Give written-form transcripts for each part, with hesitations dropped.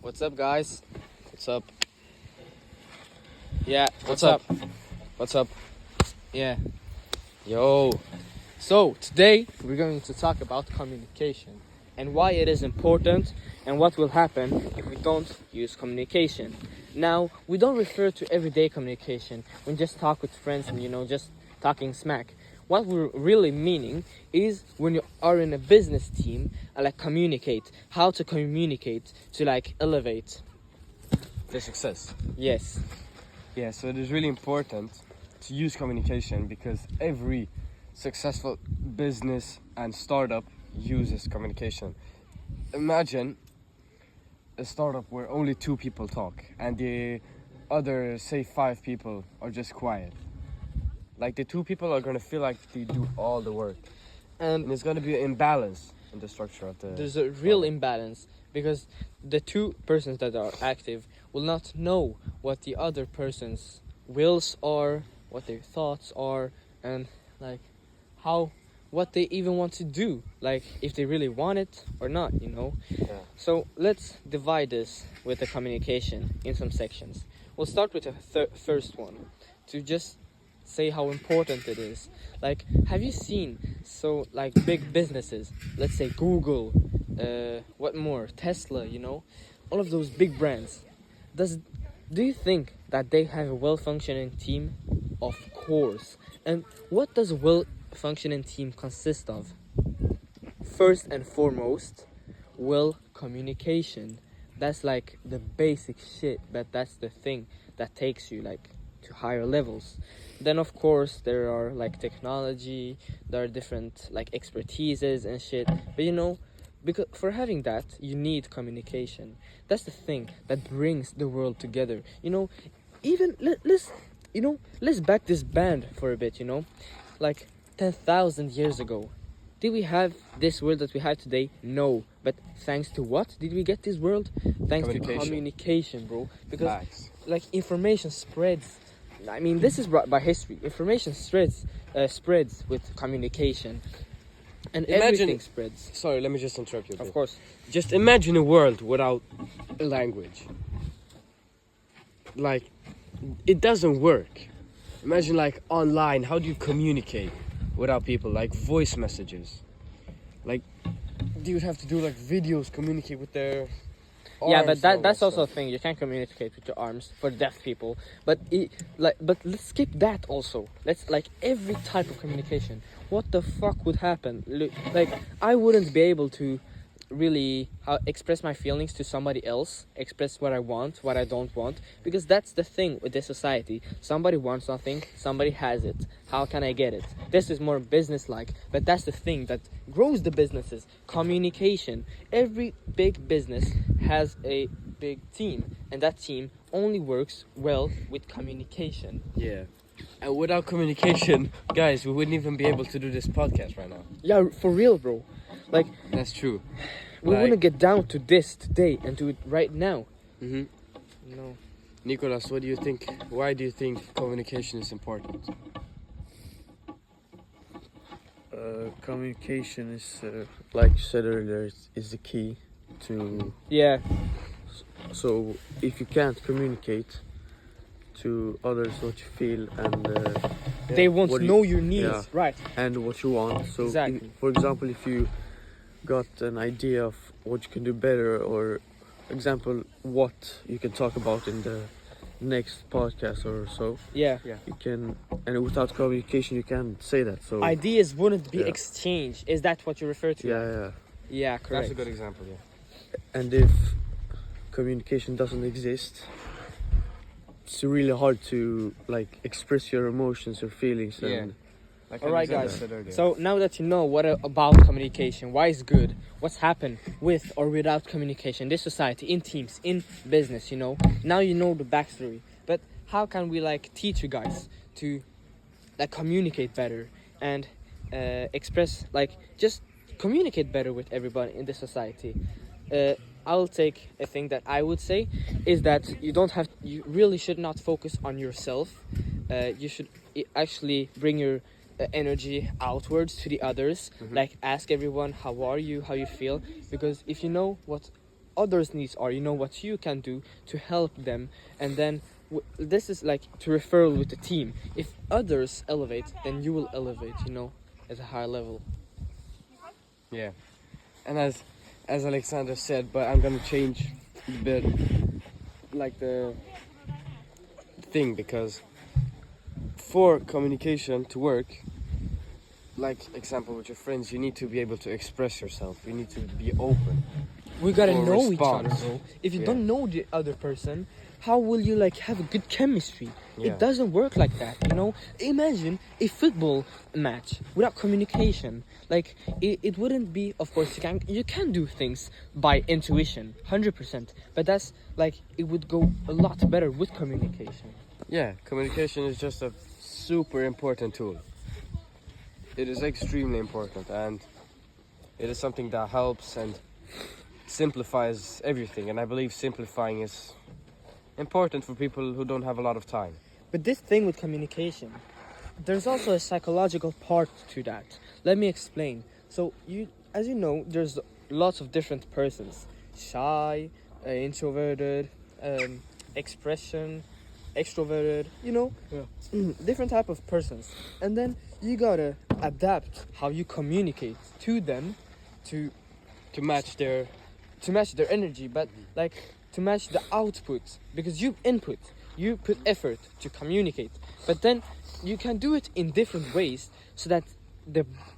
What's up, guys? What's up? Yeah, What's up? What's up? Yeah. Yo. So, today we're going to talk about communication and why it is important and what will happen if we don't use communication. Now, we don't refer to everyday communication when just talk with friends and, just talking smack. What we're really meaning is when you are in a business team, communicate, how to communicate to elevate. The success. Yes. Yeah, so it is really important to use communication because every successful business and startup uses communication. Imagine a startup where only 2 people talk and the other, say, 5 people are just quiet. Like the 2 people are going to feel like they do all the work. And it's going to be an imbalance in the structure of the... There's a real imbalance because the 2 persons that are active will not know what the other person's wills are, what their thoughts are, and what they even want to do, if they really want it or not. Yeah. So let's divide this with the communication in some sections. We'll start with the first one to just say how important it is. Have you seen big businesses, let's say Google, what more, Tesla, all of those big brands, do you think that they have a well-functioning team? Of course. And what does a well-functioning team consist of? First and foremost, communication. That's the basic shit, but that's the thing that takes you to higher levels. Then of course there are technology, there are different expertises and shit. But because for having that you need communication. That's the thing that brings the world together. Even let's back this band for a bit. 10,000 years ago, did we have this world that we have today? No. But thanks to what did we get this world? Thanks to communication, bro. Because information spreads. I mean, this is brought by history. Information spreads with communication. And everything spreads. Sorry, let me just interrupt you a bit. Of course. Just imagine a world without a language. It doesn't work. Imagine online, how do you communicate without people? Voice messages. Do you have to do videos, communicate with their arms? Yeah, but that's also a thing. You can't communicate with your arms for deaf people. But but let's skip that also. Let's every type of communication. What the fuck would happen? I wouldn't be able to really express my feelings to somebody else, express what I want, what I don't want, because that's the thing with this society. Somebody wants something, somebody has it. How can I get it? This is more business-like, but that's the thing that grows the businesses. Communication. Every big business has a big team, and that team only works well with communication. Yeah. And without communication, guys, we wouldn't even be able to do this podcast right now. Yeah, for real, bro. That's true. We wouldn't get down to this today and do it right now. Mm-hmm. No. Nicolas, what do you think? Why do you think communication is important? Communication is, like you said earlier, is the key to... Yeah. So if you can't communicate to others what you feel and... they won't know your needs, yeah, right? And what you want. So, exactly. For example, if you got an idea of what you can do better, or example what you can talk about in the next podcast or so, yeah, you can, and without communication you can't say that. So ideas wouldn't be exchanged. Is that what you refer to? Yeah, correct. That's a good example. Yeah. And if communication doesn't exist, it's really hard to express your emotions or feelings. And Alright guys, so now that you know about communication, why it's good, what's happened with or without communication, this society, in teams, in business, now you know the backstory. But how can we teach you guys to communicate better and express, just communicate better with everybody in this society? I'll take a thing that I would say is that you really should not focus on yourself. You should actually bring your energy outwards to the others. Ask everyone, how are you, how you feel, because if you know what others' needs are. You know what you can do to help them, and then this is like to referral with the team. If others elevate, then you will elevate. You know, at a higher level. Yeah, and as Alexander said, but I'm gonna change a bit like the thing, because for communication to work, like example with your friends, you need to be able to express yourself. You need to be open. We gotta Or know each other, response. bro. If you Yeah. don't know the other person, how will you like have a good chemistry? Yeah. It doesn't work like that, you know. Imagine a football match without communication. Like it wouldn't be. Of course, you can do things by intuition, 100%. But that's like it would go a lot better with communication. Yeah, communication is just a super important tool. It is extremely important, and it is something that helps and simplifies everything. And I believe simplifying is important for people who don't have a lot of time. But this thing with communication, there's also a psychological part to that. Let me explain. So as you know, there's lots of different persons: shy, introverted, extroverted. You know, different type of persons. And then you gotta adapt how you communicate to them, to match their energy, but like to match the output, because you put effort to communicate, but then you can do it in different ways so that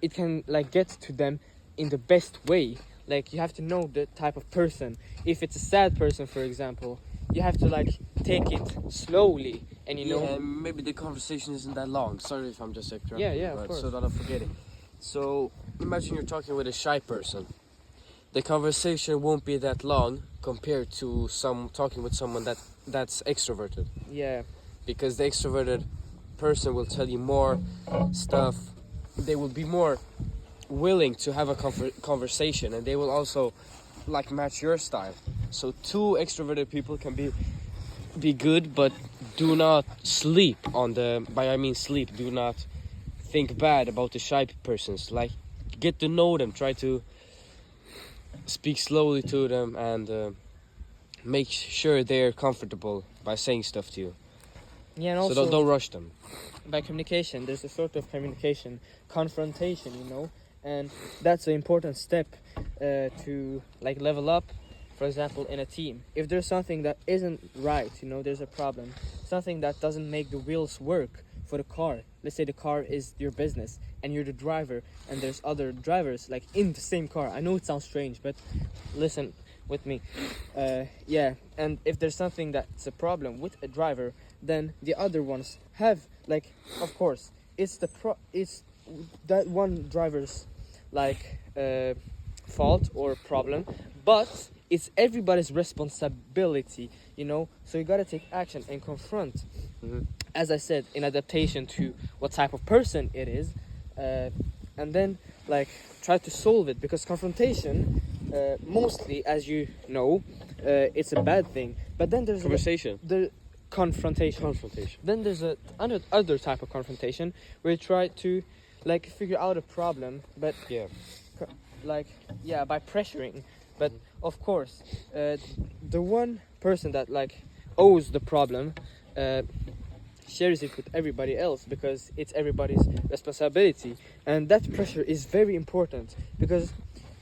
it can like get to them in the best way. Like you have to know the type of person. If it's a sad person, for example, you have to like take it slowly, and you know. And maybe the conversation isn't that long. Sorry if I'm just interrupting. Yeah, of but course. so that I forget it. So imagine you're talking with a shy person. The conversation won't be that long compared to talking with someone that's extroverted, Yeah, because the extroverted person will tell you more stuff. They will be more willing to have a conversation, and they will also like match your style. So two extroverted people can be good, but do not sleep on the. By I mean sleep. Do not think bad about the shy persons. Like get to know them. Try to speak slowly to them, and make sure they're comfortable by saying stuff to you. yeah, and So also don't rush them. by communication, there's a sort of communication confrontation, you know, and that's an important step to like level up. For example, in a team, if there's something that isn't right, you know, there's a problem, something that doesn't make the wheels work for the car. Let's say the car is your business and you're the driver, and there's other drivers like in the same car. I know it sounds strange, but listen with me. Yeah, and if there's something that's a problem with a driver, then the other ones have like, of course, it's that one driver's like fault or problem, but it's everybody's responsibility, you know. So you gotta take action and confront. As I said, in adaptation to what type of person it is, and then like try to solve it, because confrontation, mostly, as you know, it's a bad thing. But then there's Conversation. the confrontation. Then there's other type of confrontation where you try to like figure out a problem, but Yeah. by pressuring. But of course, the one person that like owes the problem shares it with everybody else, because it's everybody's responsibility, and that pressure is very important. Because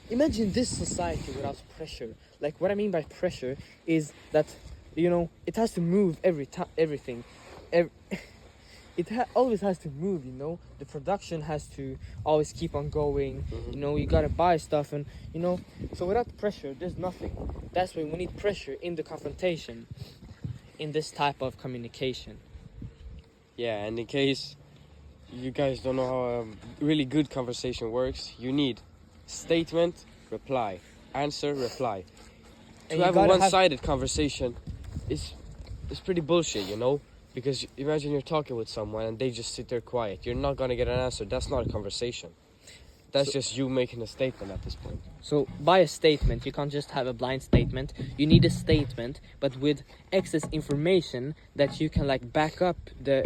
imagine this society without pressure. Like what I mean by pressure is that, you know, it has to move everything. Always has to move, you know. The production has to always keep on going. You know, you gotta buy stuff, and you know. So without pressure, there's nothing. That's why we need pressure in the confrontation, in this type of communication. Yeah, and in case you guys don't know how a really good conversation works, you need statement, reply, answer, reply. And To you have a gotta one-sided conversation is pretty bullshit, you know? Because imagine you're talking with someone and they just sit there quiet. You're not gonna get an answer. That's not a conversation. That's just you making a statement at this point. So by a statement, you can't just have a blind statement. You need a statement, but with excess information that you can like back up the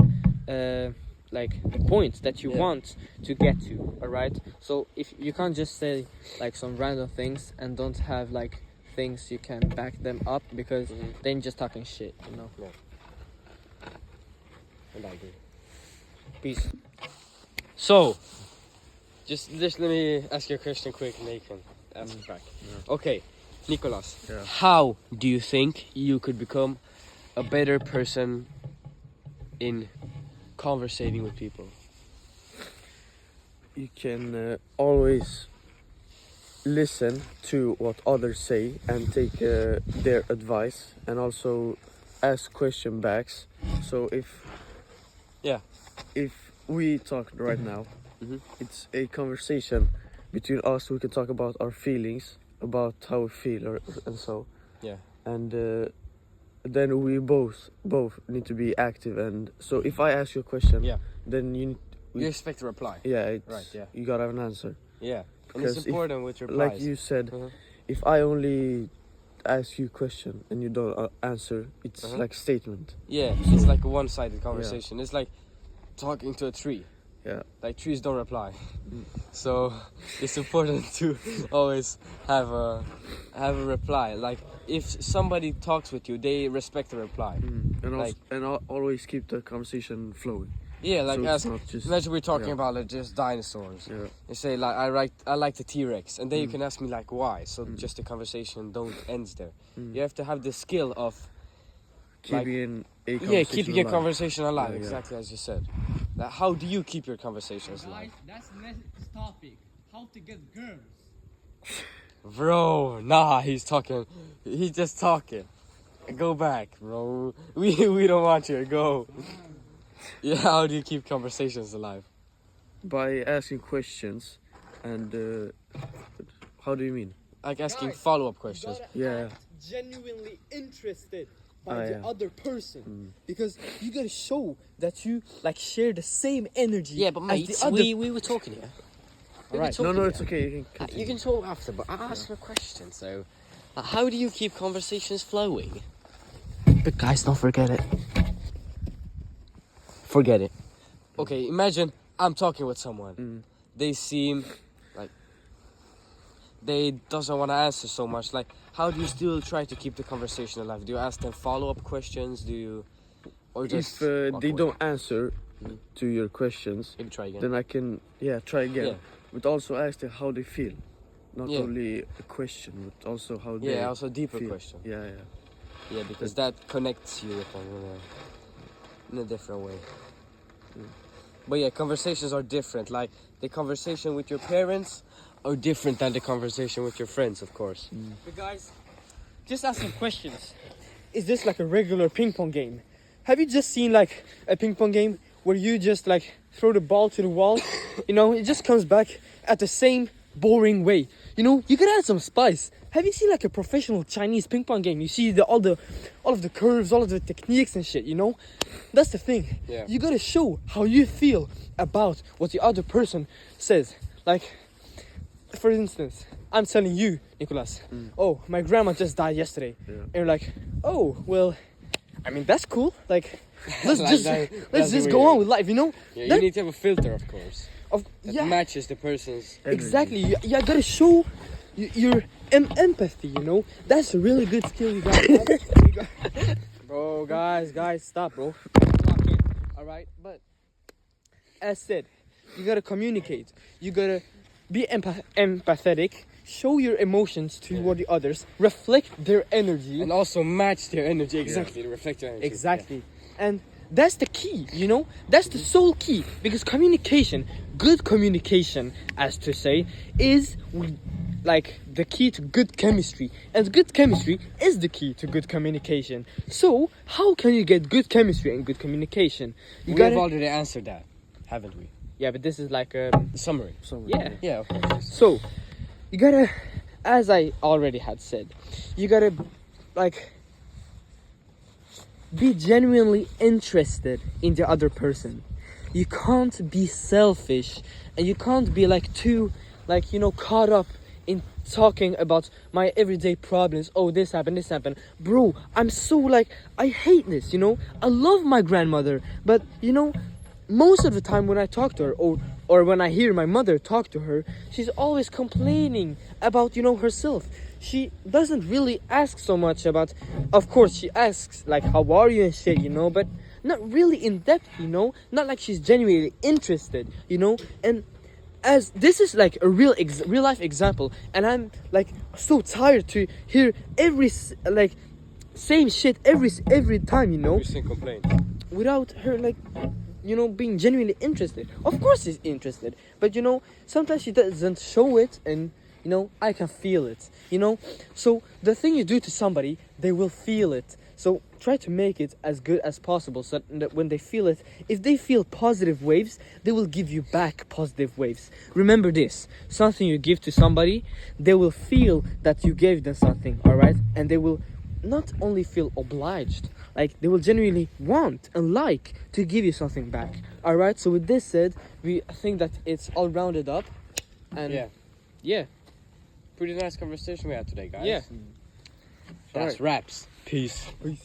points that you want to get to. All right. So if you can't just say like some random things and don't have like things you can back them up, because they're just talking shit, you know. And I agree. Peace. So, just let me ask you a question quick, and then you can ask it back. Yeah. Okay, Nicholas, Yeah. how do you think you could become a better person in conversating with people? You can always listen to what others say and take their advice, and also ask question backs. So if we talk right now, it's a conversation between us. We can talk about our feelings, about how we feel, and so. Yeah. And then we both need to be active. And so if I ask you a question, then you expect a reply. Yeah, Right, yeah. You gotta have an answer. Yeah, and Because it's important with replies. Like you said, if I only ask you a question and you don't answer, it's like statement. Yeah, it's like a one-sided conversation. It's like talking to a tree. Yeah. Like trees don't reply. So it's important to always have a reply. Like if somebody talks with you, they respect the reply. And like, always keep the conversation flowing. Yeah, like So as it's not just, imagine we're talking about like just dinosaurs. Yeah. You say like I like the T-Rex, and then you can ask me like why. So just the conversation don't end there. You have to have the skill of keeping keeping a conversation alive. Yeah, exactly as you said. Like, how do you keep your conversations alive? That's the next topic. How to get girls. Bro, nah, he's talking. He's just talking. Go back, bro. We don't want you to go. Yeah, how do you keep conversations alive? By asking questions, and how do you mean? Like asking follow-up questions. Yeah. Genuinely interested by the yeah. other person, because you gotta show that you like share the same energy. Yeah, but as mate, the other. we were talking here. We were Right. talking No, it's here. okay. You can You can talk after, but I asked a question. So, how do you keep conversations flowing? But guys, don't forget it. Forget it. Okay, imagine I'm talking with someone. They seem like they doesn't want to answer so much. Like, how do you still try to keep the conversation alive? Do you ask them follow-up questions? Do you, or just if walk they away? don't answer to your questions, Maybe try again. then I can try again. Yeah. But also ask them how they feel, not Yeah. only a question, but also how they Yeah, also a deeper feel. question. Yeah. Yeah, because that connects you with them in a different way. But yeah, conversations are different. Like the conversation with your parents are different than the conversation with your friends, of course. But guys, just asking questions. Is this like a regular ping pong game? Have you just seen like a ping pong game where you just like throw the ball to the wall? You know, it just comes back at the same boring way. You know, you could add some spice. Have you seen like a professional Chinese ping pong game? You see all of the curves, all of the techniques and shit, you know? That's the thing. Yeah. You gotta show how you feel about what the other person says. Like, for instance, I'm telling you, Nicholas, oh, my grandma just died yesterday. Yeah. And you're like, oh, well, I mean, that's cool. Like, let's Like just that- let's that's just weird. go on with life, you know? Yeah, That- you need to have a filter, of course, that yeah, matches the person's. exactly. You gotta show your empathy, you know? That's a really good skill you got. Bro, guys, stop, bro. Talking, all right? But as said, you gotta communicate. You gotta be empathetic. Show your emotions toward the others. Reflect their energy. And also match their energy, exactly, to reflect their energy. Exactly. And that's the key, you know? That's the sole key. Because communication, good communication, as to say, is like the key to good chemistry. And good chemistry is the key to good communication. So, how can you get good chemistry and good communication? You We have gotta... already answered that, haven't we? Yeah, but this is like The summary. yeah. Yeah, of course. So, you gotta, as I already had said, you gotta, like, be genuinely interested in the other person. You can't be selfish, and you can't be, like, too, like, you know, caught up in talking about my everyday problems. Oh, this happened. Bro, I'm so, like, I hate this, you know? I love my grandmother, but, you know, most of the time when I talk to her, or when I hear my mother talk to her, she's always complaining about, you know, herself. she doesn't really ask so much about. Of course, she asks like, "How are you?" and shit, but not really in depth, Not like she's genuinely interested, And as this is like a real life example, and I'm like so tired to hear like same shit every time, Every single complaint. without her like being genuinely interested. Of course she's interested, but sometimes she doesn't show it, and I can feel it, so the thing you do to somebody, they will feel it. So try to make it as good as possible, so that when they feel it, if they feel positive waves, they will give you back positive waves. Remember this: something you give to somebody, they will feel that you gave them something, all right? And they will not only feel obliged, like they will genuinely want and like to give you something back, all right? So with this said, we think that it's all rounded up, and yeah, Pretty nice conversation we had today, guys. yeah. That's wraps. Peace. Peace.